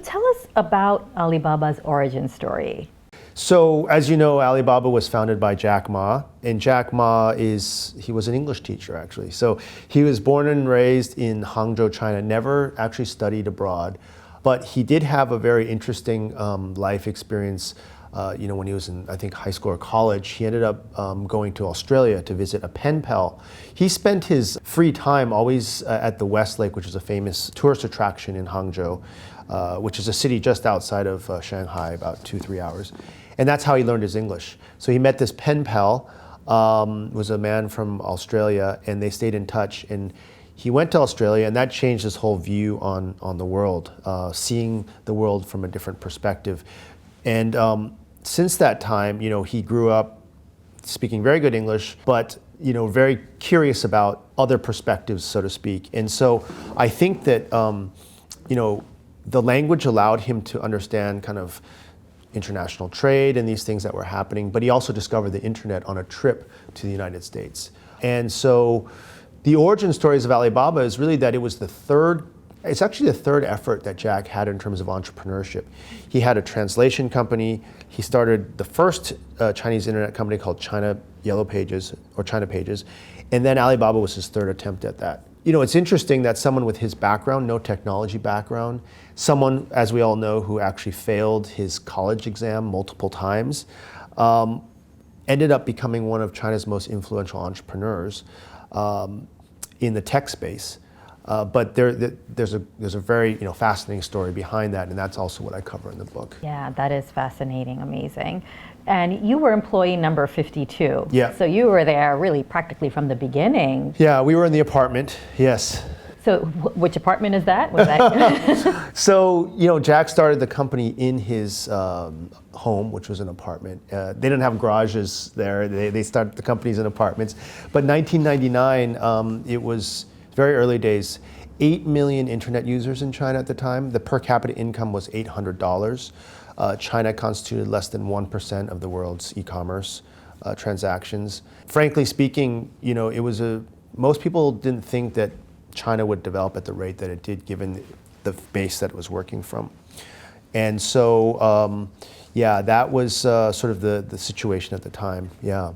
tell us about Alibaba's origin story. So, as you know, Alibaba was founded by Jack Ma, and Jack Ma he was an English teacher, actually. So he was born and raised in Hangzhou, China, never actually studied abroad, but he did have a very interesting life experience. When he was in, I think, high school or college, he ended up going to Australia to visit a pen pal. He spent his free time always at the West Lake, which is a famous tourist attraction in Hangzhou, which is a city just outside of Shanghai, about 2-3 hours. And that's how he learned his English. So he met this pen pal, was a man from Australia, and they stayed in touch. And he went to Australia, and that changed his whole view on the world, seeing the world from a different perspective. And since that time, he grew up speaking very good English, but very curious about other perspectives, so to speak. And so I think that the language allowed him to understand kind of international trade and these things that were happening, but he also discovered the internet on a trip to the United States. And so the origin stories of Alibaba is really that it's actually the third effort that Jack had in terms of entrepreneurship. He had a translation company. He started the first Chinese internet company called China Yellow Pages, or China Pages, and then Alibaba was his third attempt at that. It's interesting that someone with his background, no technology background, someone, as we all know, who actually failed his college exam multiple times, ended up becoming one of China's most influential entrepreneurs in the tech space. But there's a very fascinating story behind that, and that's also what I cover in the book. Yeah, that is fascinating, amazing. And you were employee number 52. Yeah. So you were there really practically from the beginning. Yeah, we were in the apartment, yes. So which apartment is that? Was that So, Jack started the company in his home, which was an apartment. They didn't have garages there. They started the companies in apartments. But 1999, it was very early days. 8 million internet users in China at the time. The per capita income was $800. China constituted less than 1% of the world's e-commerce transactions. Frankly speaking, most people didn't think that China would develop at the rate that it did, given the base that it was working from. And so, that was sort of the situation at the time, yeah.